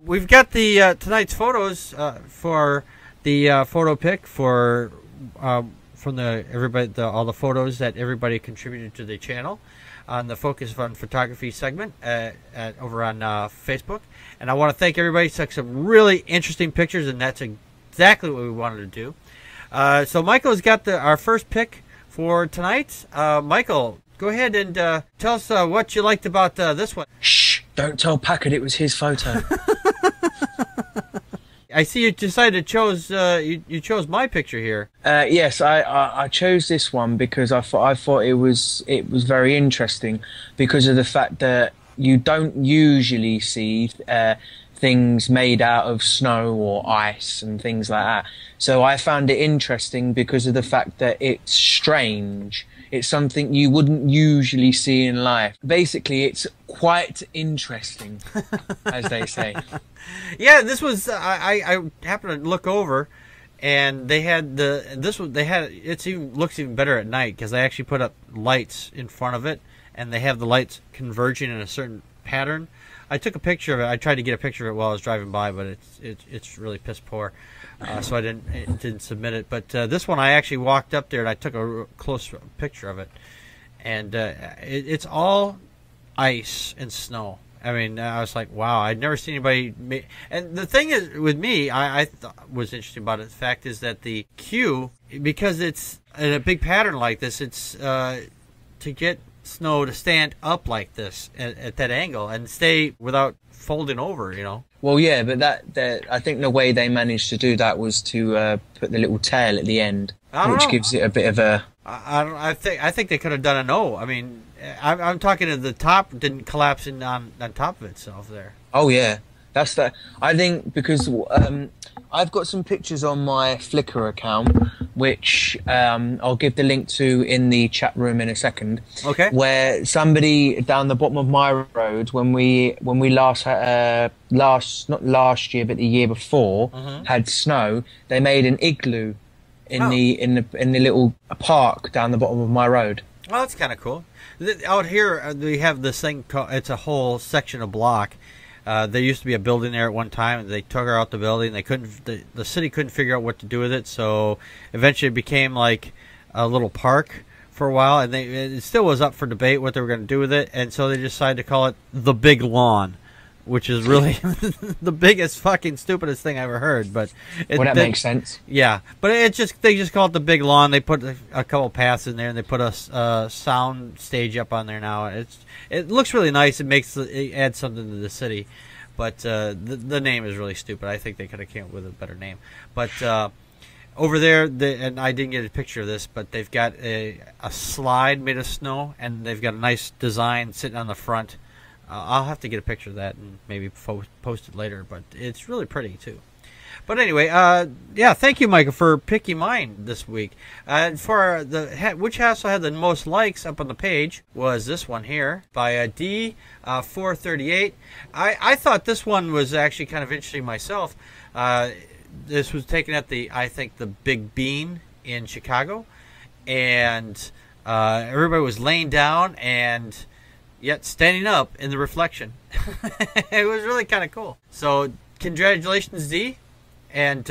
We've got the tonight's photos for the photo pick for from all the photos that everybody contributed to the channel on the Focus on Photography segment over on Facebook. And I want to thank everybody who took some really interesting pictures, and that's exactly what we wanted to do. So Michael's got our first pick for tonight. Michael, go ahead and tell us what you liked about this one. Shh! Don't tell Packard it was his photo. I see you decided to you chose my picture here. Yes, I chose this one because I thought it was very interesting because of the fact that you don't usually see things made out of snow or ice and things like that. So I found it interesting because of the fact that it's strange. It's something you wouldn't usually see in life. Basically, it's quite interesting, as they say. Yeah, this was I happened to look over, and they had it looks even better at night because they actually put up lights in front of it, and they have the lights converging in a certain pattern. I took a picture of it. I tried to get a picture of it while I was driving by, but it's really piss poor, so I didn't submit it. But this one, I actually walked up there and I took a close picture of it, and it's all ice and snow. I mean, I was like, wow, I'd never seen anybody make. And the thing is, with me, I thought was interesting about it. The fact is that the cue, because it's in a big pattern like this, it's to get snow to stand up like this at that angle and stay without folding over, you know. Well, yeah, but I think the way they managed to do that was to put the little tail at the end, which gives it a bit of a. I think they could have done an O. I mean, I'm talking to the top didn't collapse in on top of itself there. Oh yeah, that's the. I think because I've got some pictures on my Flickr account, which I'll give the link to in the chat room in a second. Okay. Where somebody down the bottom of my road, when we not last year but the year before had snow, they made an igloo in the little park down the bottom of my road. Well, that's kind of cool. Out here, we have this thing called, it's a whole section of block. There used to be a building there at one time, and they took her out the building. They couldn't. The city couldn't figure out what to do with it, so eventually it became like a little park for a while, and it still was up for debate what they were going to do with it. And so they decided to call it the Big Lawn, which is really the biggest fucking stupidest thing I ever heard. But that makes sense. Yeah, but they just call it the Big Lawn. They put a couple paths in there, and they put a sound stage up on there now. It looks really nice. It adds something to the city, but the name is really stupid. I think they could have came up with a better name. But over there, and I didn't get a picture of this, but they've got a slide made of snow, and they've got a nice design sitting on the front. I'll have to get a picture of that and maybe post it later, but it's really pretty too. But anyway, yeah, thank you, Michael, for picking mine this week. For which also had the most likes up on the page was this one here by D438. I thought this one was actually kind of interesting myself. This was taken at I think the Big Bean in Chicago, and everybody was laying down and yet standing up in the reflection. It was really kind of cool. So congratulations, D, and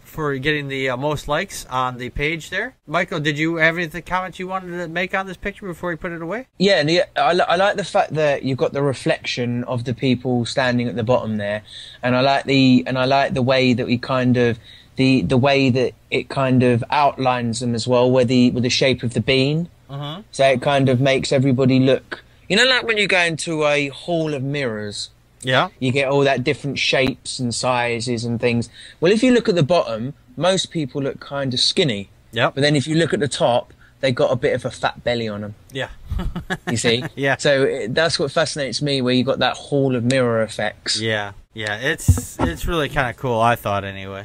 for getting the most likes on the page there. Michael, did you have any comments you wanted to make on this picture before you put it away? Yeah, I like the fact that you've got the reflection of the people standing at the bottom there, and I like the way that we kind of the way that it kind of outlines them as well, with the shape of the bean. So it kind of makes everybody look. You know, like when you go into a hall of mirrors, yeah, you get all that different shapes and sizes and things. Well, if you look at the bottom, most people look kind of skinny. Yeah. But then if you look at the top, they got a bit of a fat belly on them. Yeah. You see? Yeah. So that's what fascinates me, where you got that hall of mirror effects. Yeah. Yeah. It's really kind of cool, I thought, anyway.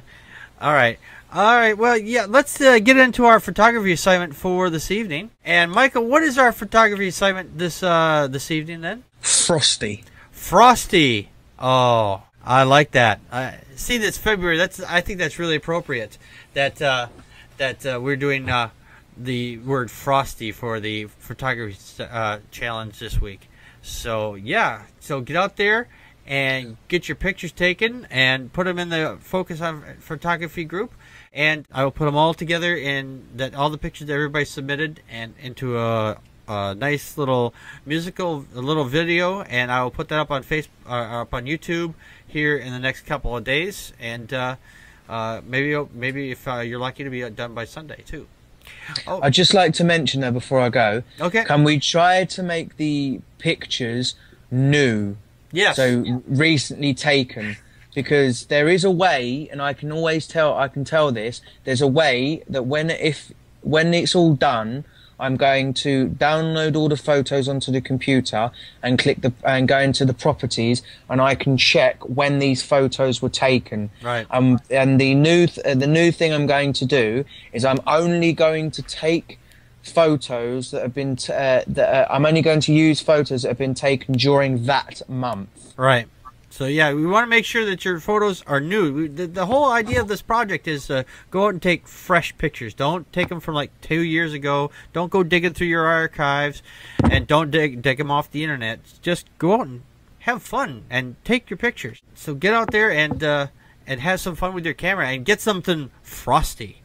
All right. Well, yeah, let's get into our photography assignment for this evening. And Michael, what is our photography assignment this evening then? Frosty. Frosty. Oh, I like that. See, this February. I think that's really appropriate. That we're doing the word frosty for the photography challenge this week. So yeah, so get out there and get your pictures taken and put them in the Focus on Photography group. And I will put them all together in all the pictures that everybody submitted and into a nice little little video, and I will put that up on up on YouTube here in the next couple of days, and maybe if you're lucky to be done by Sunday too. Oh. I'd just like to mention though before I go, okay, can we try to make the pictures new? Yes. So recently taken. Because there is a way, and I can tell this, there's a way that when it's all done, I'm going to download all the photos onto the computer and and go into the properties, and I can check when these photos were taken. Right. And the new thing I'm going to do is I'm only going to take photos that have been I'm only going to use photos that have been taken during that month. Right. So yeah, we want to make sure that your photos are new. The whole idea of this project is to go out and take fresh pictures. Don't take them from like 2 years ago. Don't go digging through your archives, and don't dig them off the internet. Just go out and have fun and take your pictures. So get out there and have some fun with your camera and get something frosty.